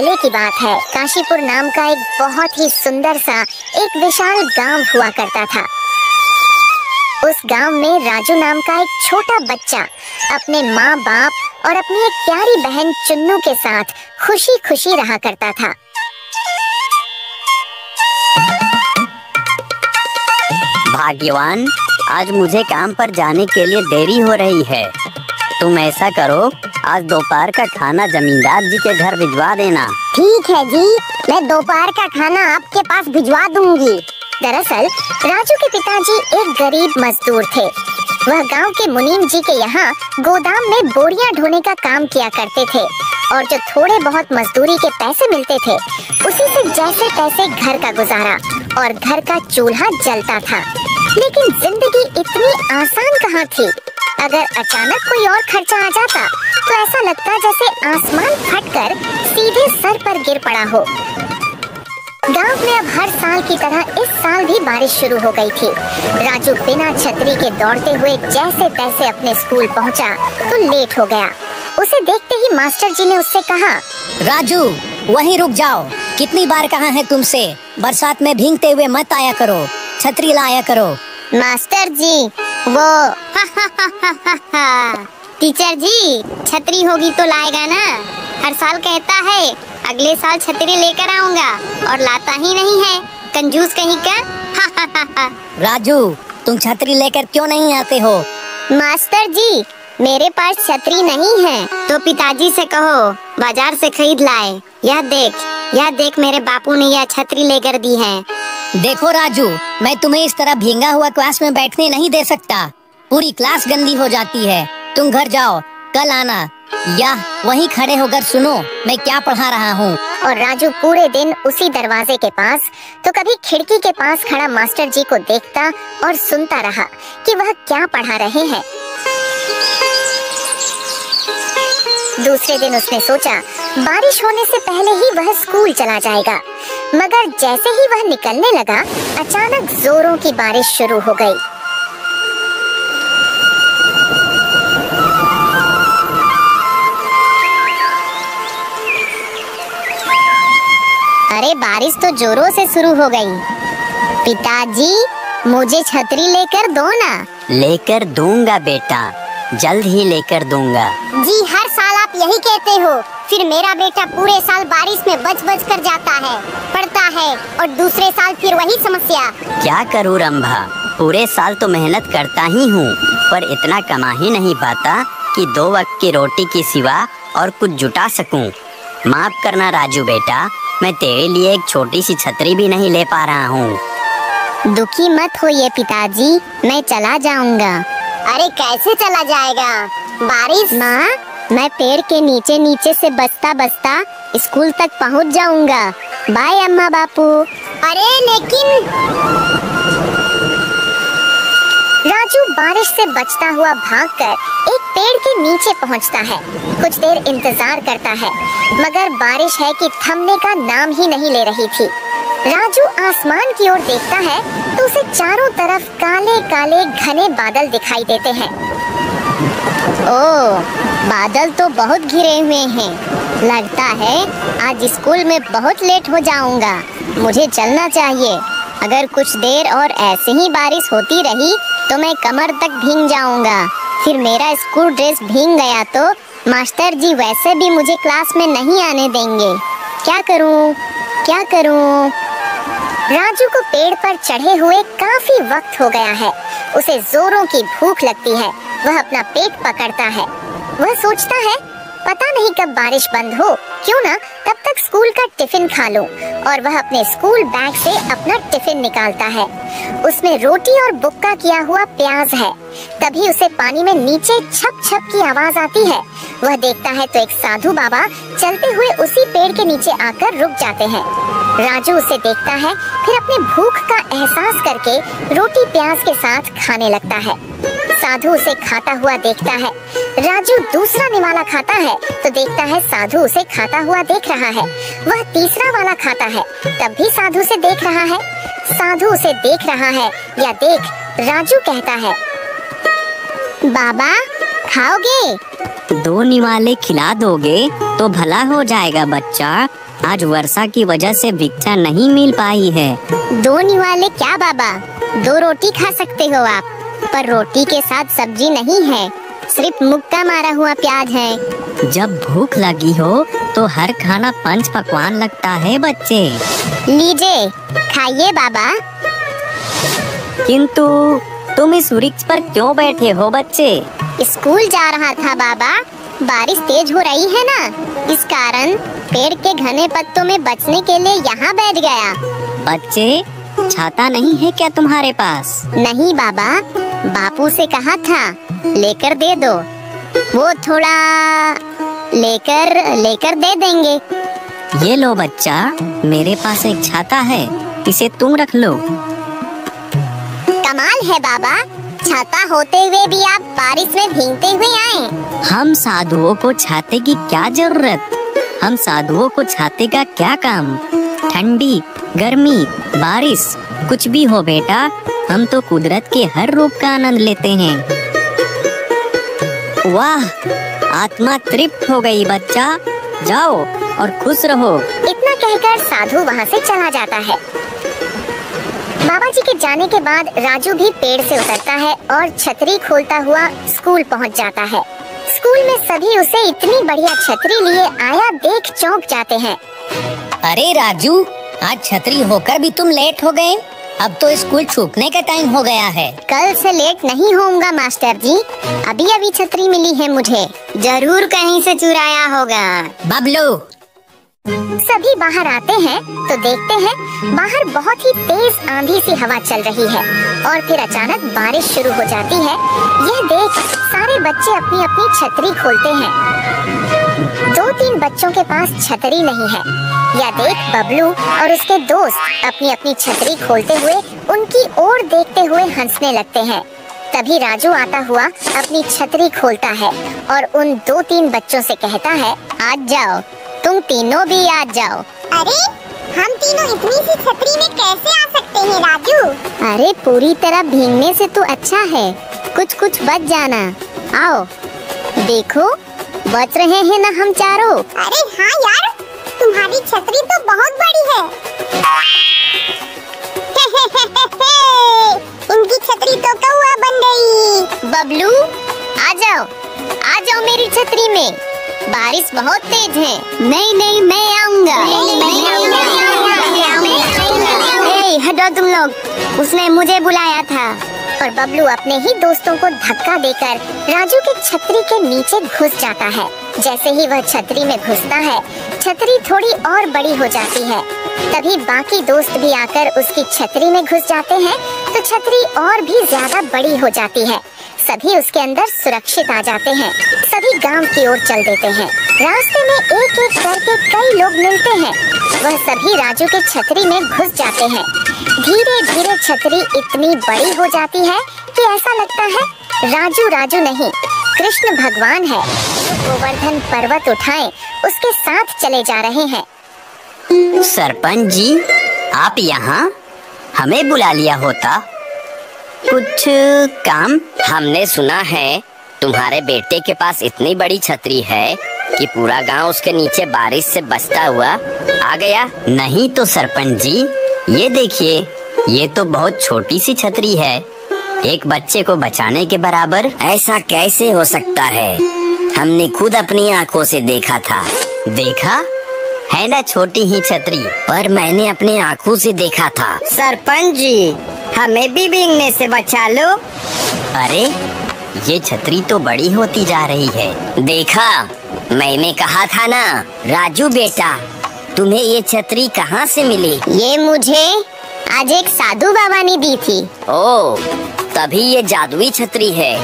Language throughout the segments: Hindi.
पहले की बात है। काशीपुर नाम का एक बहुत ही सुंदर सा एक विशाल गांव हुआ करता था। उस गांव में राजू नाम का एक छोटा बच्चा अपने माँ बाप और अपनी एक प्यारी बहन चुन्नू के साथ खुशी खुशी रहा करता था। भाग्यवान, आज मुझे काम पर जाने के लिए देरी हो रही है। तुम ऐसा करो, आज दोपहर का खाना जमींदार जी के घर भिजवा देना। ठीक है जी, मैं दोपहर का खाना आपके पास भिजवा दूंगी। दरअसल राजू के पिताजी एक गरीब मजदूर थे। वह गांव के मुनीम जी के यहाँ गोदाम में बोरियां ढोने का काम किया करते थे और जो थोड़े बहुत मजदूरी के पैसे मिलते थे उसी से जैसे तैसे घर का गुजारा और घर का चूल्हा जलता था। लेकिन जिंदगी इतनी आसान कहाँ थी। अगर अचानक कोई और खर्चा आ जाता तो ऐसा लगता जैसे आसमान फटकर सीधे सर पर गिर पड़ा हो। गांव में अब हर साल की तरह इस साल भी बारिश शुरू हो गई थी। राजू बिना छतरी के दौड़ते हुए जैसे तैसे अपने स्कूल पहुंचा तो लेट हो गया। उसे देखते ही मास्टर जी ने उससे कहा, राजू वहीं रुक जाओ। कितनी बार कहा है तुमसे, बरसात में भीगते हुए मत आया करो, छतरी लाया करो। मास्टर जी वो टीचर जी, छतरी होगी तो लाएगा ना। हर साल कहता है अगले साल छतरी लेकर आऊंगा और लाता ही नहीं है, कंजूस कहीं का। राजू तुम छतरी लेकर क्यों नहीं आते हो? मास्टर जी मेरे पास छतरी नहीं है तो पिताजी से कहो बाजार से खरीद लाए। यह देख मेरे बापू ने यह छतरी लेकर दी है। देखो राजू, मैं तुम्हें इस तरह भींगा हुआ क्लास में बैठने नहीं दे सकता। पूरी क्लास गंदी हो जाती है। तुम घर जाओ, कल आना। या वहीं खड़े होकर सुनो मैं क्या पढ़ा रहा हूँ। और राजू पूरे दिन उसी दरवाजे के पास तो कभी खिड़की के पास खड़ा मास्टर जी को देखता और सुनता रहा कि वह क्या पढ़ा रहे हैं। दूसरे दिन उसने सोचा बारिश होने से पहले ही वह स्कूल चला जाएगा, मगर जैसे ही वह निकलने लगा अचानक जोरों की बारिश शुरू हो गई। अरे बारिश तो जोरों से शुरू हो गई। पिताजी मुझे छतरी लेकर दो ना। लेकर दूंगा बेटा, जल्द ही लेकर दूंगा। जी हर साल आप यही कहते हो, फिर मेरा बेटा पूरे साल बारिश में बच कर जाता है, पढ़ता है और दूसरे साल फिर वही समस्या। क्या करूँ रंभा, पूरे साल तो मेहनत करता ही हूँ पर इतना कमा ही नहीं पाता कि 2 वक्त की रोटी के सिवा और कुछ जुटा सकूं। माफ करना राजू बेटा, मैं तेरे लिए एक छोटी सी छतरी भी नहीं ले पा रहा हूँ। दुखी मत होइए पिताजी, मैं चला जाऊंगा। अरे कैसे चला जाएगा? बारिश माँ, मैं पेड़ के नीचे से बसता स्कूल तक पहुँच जाऊंगा। बाय अम्मा बापू। अरे लेकिन राजू बारिश से बचता हुआ भागकर एक पेड़ के नीचे पहुंचता है। कुछ देर इंतजार करता है मगर बारिश है कि थमने का नाम ही नहीं ले रही थी। राजू आसमान की ओर देखता है तो उसे चारों तरफ काले काले घने बादल दिखाई देते हैं। ओह, बादल तो बहुत घिरे हुए हैं। लगता है आज स्कूल में बहुत लेट हो जाऊंगा। मुझे चलना चाहिए। अगर कुछ देर और ऐसे ही बारिश होती रही तो मैं कमर तक भीग जाऊंगा। फिर मेरा स्कूल ड्रेस भीग गया तो मास्टर जी वैसे भी मुझे क्लास में नहीं आने देंगे। क्या करूं? राजू को पेड़ पर चढ़े हुए काफी वक्त हो गया है। उसे जोरों की भूख लगती है। वह अपना पेट पकड़ता है। वह सोचता है पता नहीं कब बारिश बंद हो, क्यों ना तब तक स्कूल का टिफिन खा लूं। और वह अपने स्कूल बैग से अपना टिफिन निकालता है। उसमें रोटी और बुक्का किया हुआ प्याज है। तभी उसे पानी में नीचे छप छप की आवाज आती है। वह देखता है तो एक साधु बाबा चलते हुए उसी पेड़ के नीचे आकर रुक जाते हैं। राजू उसे देखता है, फिर अपनी भूख का एहसास करके रोटी प्याज के साथ खाने लगता है। साधु उसे खाता हुआ देखता है। राजू दूसरा निवाला खाता है तो देखता है साधु उसे खाता हुआ देख रहा है। वह तीसरा वाला खाता है, तब भी साधु से देख रहा है। साधु उसे देख रहा है या देख राजू कहता है, बाबा खाओगे? 2 निवाले खिला दोगे तो भला हो जाएगा बच्चा। आज वर्षा की वजह से भिक्षा नहीं मिल पाई है। 2 निवाले क्या बाबा, 2 रोटी खा सकते हो आप, पर रोटी के साथ सब्जी नहीं है, सिर्फ मुक्का मारा हुआ प्याज है। जब भूख लगी हो तो हर खाना पंच पकवान लगता है बच्चे। लीजिए खाइए बाबा। किंतु तुम इस वृक्ष पर क्यों बैठे हो बच्चे? स्कूल जा रहा था बाबा, बारिश तेज हो रही है ना, इस कारण पेड़ के घने पत्तों में बचने के लिए यहाँ बैठ गया। बच्चे, छाता नहीं है क्या तुम्हारे पास? नहीं बाबा, बापू से कहा था लेकर दे दो, वो थोड़ा लेकर दे देंगे। ये लो बच्चा, मेरे पास एक छाता है, इसे तुम रख लो। कमाल है बाबा, छाता होते हुए भी आप बारिश में भीगते हुए आए। हम साधुओं को छाते की क्या जरूरत? हम साधुओं को छाते का क्या काम? ठंडी, गर्मी, बारिश, कुछ भी हो बेटा, हम तो कुदरत के हर रूप का आनंद लेते हैं। वाह, आत्मा तृप्त हो गई बच्चा, जाओ और खुश रहो। इतना कहकर साधु वहाँ से चला जाता है। बाबा जी के जाने के बाद राजू भी पेड़ से उतरता है और छतरी खोलता हुआ स्कूल पहुँच जाता है। स्कूल में सभी उसे इतनी बढ़िया छतरी लिए आया देख चौंक जाते हैं। अरे राजू, आज छतरी होकर भी तुम लेट हो गए। अब तो स्कूल छूटने का टाइम हो गया है। कल से लेट नहीं होऊंगा मास्टर जी, अभी छतरी मिली है मुझे, जरूर कहीं से चुराया होगा। बबलू। सभी बाहर आते हैं तो देखते हैं बाहर बहुत ही तेज आंधी सी हवा चल रही है और फिर अचानक बारिश शुरू हो जाती है। यह देख सारे बच्चे अपनी अपनी छतरी खोलते हैं। 2-3 बच्चों के पास छतरी नहीं है। यह देख बबलू और उसके दोस्त अपनी अपनी छतरी खोलते हुए उनकी ओर देखते हुए हंसने लगते हैं। तभी राजू आता हुआ अपनी छतरी खोलता है और उन 2-3 बच्चों से कहता है, आ जाओ, तुम तीनों भी आ जाओ। अरे हम तीनों इतनी सी छतरी में कैसे आ सकते हैं राजू? अरे पूरी तरह भीगने से तो अच्छा है, कुछ कुछ बच जाना। आओ देखो, बच रहे हैं ना हम चारों। अरे हाँ यार, तुम्हारी छतरी तो बहुत बड़ी है। इनकी छतरी तो कौवा बन गई। बबलू आ जाओ मेरी छतरी में, बारिश बहुत तेज है। नहीं मैं आऊंगा। हटो तुम लोग, उसने मुझे बुलाया था। और बबलू अपने ही दोस्तों को धक्का देकर राजू की छतरी के नीचे घुस जाता है। जैसे ही वह छतरी में घुसता है, छतरी थोड़ी और बड़ी हो जाती है। तभी बाकी दोस्त भी आकर उसकी छतरी में घुस जाते हैं तो छतरी और भी ज्यादा बड़ी हो जाती है। सभी उसके अंदर सुरक्षित आ जाते हैं। सभी गांव की ओर चल देते हैं। रास्ते में एक एक करके कई लोग मिलते हैं। वह सभी राजू के छतरी में घुस जाते हैं। धीरे धीरे छतरी इतनी बड़ी हो जाती है कि ऐसा लगता है राजू नहीं, कृष्ण भगवान है। गोवर्धन पर्वत उठाए उसके साथ चले जा रहे हैं। सरपंच जी, आप यहाँ? हमें बुला लिया होता। कुछ काम? हमने सुना है तुम्हारे बेटे के पास इतनी बड़ी छतरी है कि पूरा गांव उसके नीचे बारिश से बचता हुआ आ गया। नहीं तो सरपंच जी, ये देखिए, ये तो बहुत छोटी सी छतरी है, एक बच्चे को बचाने के बराबर। ऐसा कैसे हो सकता है? हमने खुद अपनी आंखों से देखा था। देखा है ना छोटी ही छतरी, पर मैंने अपनी आंखों से देखा था। सरपंच जी, हमें भी भीगने से बचा लो। अरे ये छतरी तो बड़ी होती जा रही है। देखा, मैंने कहा था ना। राजू बेटा, तुम्हें ये छतरी कहाँ से मिली? ये मुझे आज एक साधु बाबा ने दी थी। ओह, तभी ये जादुई छतरी है।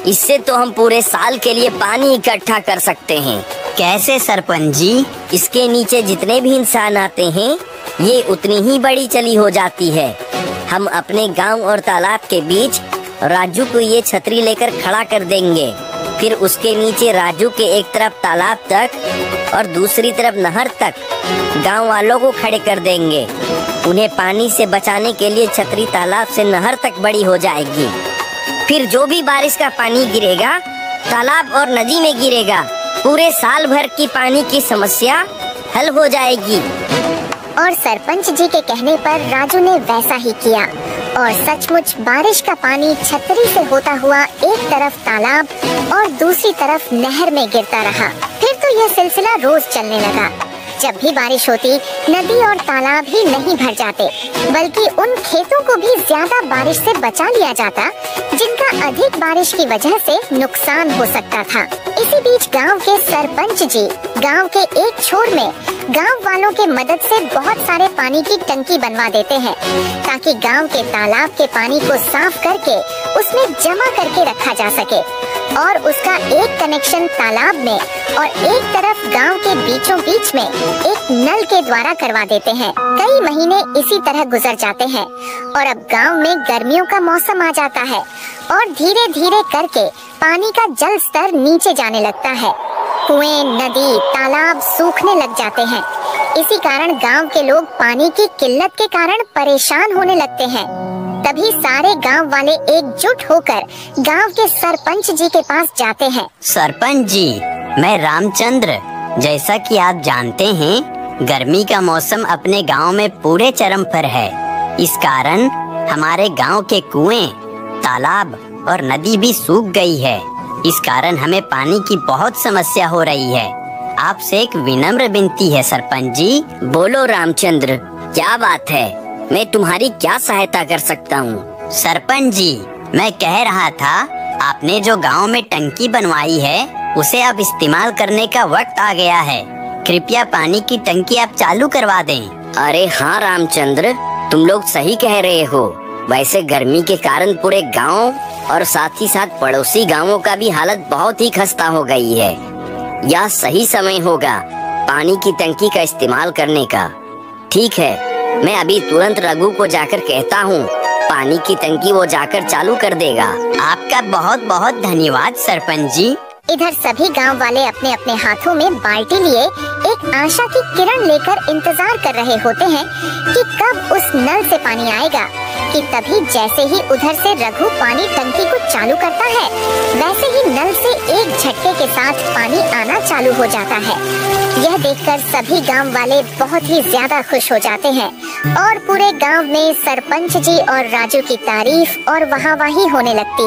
इससे तो हम पूरे साल के लिए पानी इकट्ठा कर सकते हैं। कैसे सरपंच जी? इसके नीचे जितने भी इंसान आते हैं, ये उतनी ही बड़ी चली हो जाती है। हम अपने गांव और तालाब के बीच राजू को ये छतरी लेकर खड़ा कर देंगे। फिर उसके नीचे राजू के एक तरफ तालाब तक और दूसरी तरफ नहर तक गांव वालों को खड़े कर देंगे। उन्हें पानी से बचाने के लिए छतरी तालाब से नहर तक बड़ी हो जाएगी। फिर जो भी बारिश का पानी गिरेगा, तालाब और नदी में गिरेगा। पूरे साल भर की पानी की समस्या हल हो जाएगी। और सरपंच जी के कहने पर राजू ने वैसा ही किया और सचमुच बारिश का पानी छतरी से होता हुआ एक तरफ तालाब और दूसरी तरफ नहर में गिरता रहा। फिर तो यह सिलसिला रोज चलने लगा। जब भी बारिश होती नदी और तालाब ही नहीं भर जाते बल्कि उन खेतों को भी ज्यादा बारिश से बचा लिया जाता जिनका अधिक बारिश की वजह से नुकसान हो सकता था। इसी बीच गांव के सरपंच जी गांव के एक छोर में गांव वालों के मदद से बहुत सारे पानी की टंकी बनवा देते हैं ताकि गांव के तालाब के पानी को साफ करके उसमें जमा करके रखा जा सके और उसका एक कनेक्शन तालाब में और एक तरफ गांव के बीचों बीच में एक नल के द्वारा करवा देते हैं। कई महीने इसी तरह गुजर जाते हैं और अब गांव में गर्मियों का मौसम आ जाता है और धीरे धीरे करके पानी का जल स्तर नीचे जाने लगता है। कुएं, नदी, तालाब सूखने लग जाते हैं। इसी कारण गांव के लोग पानी की किल्लत के कारण परेशान होने लगते हैं। तभी सारे गांव वाले एकजुट होकर गांव के सरपंच जी के पास जाते हैं। सरपंच जी, मैं रामचंद्र। जैसा कि आप जानते हैं, गर्मी का मौसम अपने गांव में पूरे चरम पर है। इस कारण हमारे गांव के कुएं, तालाब और नदी भी सूख गई है। इस कारण हमें पानी की बहुत समस्या हो रही है। आपसे एक विनम्र विनती है सरपंच जी। बोलो रामचंद्र, क्या बात है? मैं तुम्हारी क्या सहायता कर सकता हूँ? सरपंच जी, मैं कह रहा था, आपने जो गांव में टंकी बनवाई है उसे अब इस्तेमाल करने का वक्त आ गया है। कृपया पानी की टंकी आप चालू करवा दें। अरे हाँ रामचंद्र, तुम लोग सही कह रहे हो। वैसे गर्मी के कारण पूरे गांव और साथ ही साथ पड़ोसी गांवों का भी हालत बहुत ही खस्ता हो गई है। यह सही समय होगा पानी की टंकी का इस्तेमाल करने का। ठीक है, मैं अभी तुरंत रघु को जाकर कहता हूँ, पानी की टंकी वो जाकर चालू कर देगा। आपका बहुत बहुत धन्यवाद सरपंच जी। इधर सभी गांव वाले अपने अपने हाथों में बाल्टी लिए एक आशा की किरण लेकर इंतजार कर रहे होते हैं कि कब उस नल से पानी आएगा। कि तभी जैसे ही उधर से रघु पानी टंकी को चालू करता है वैसे ही नल से एक झटके के साथ पानी आना चालू हो जाता है। यह देखकर सभी गांव वाले बहुत ही ज्यादा खुश हो जाते हैं और पूरे गांव में सरपंच जी और राजू की तारीफ और वाहवाही होने लगती है।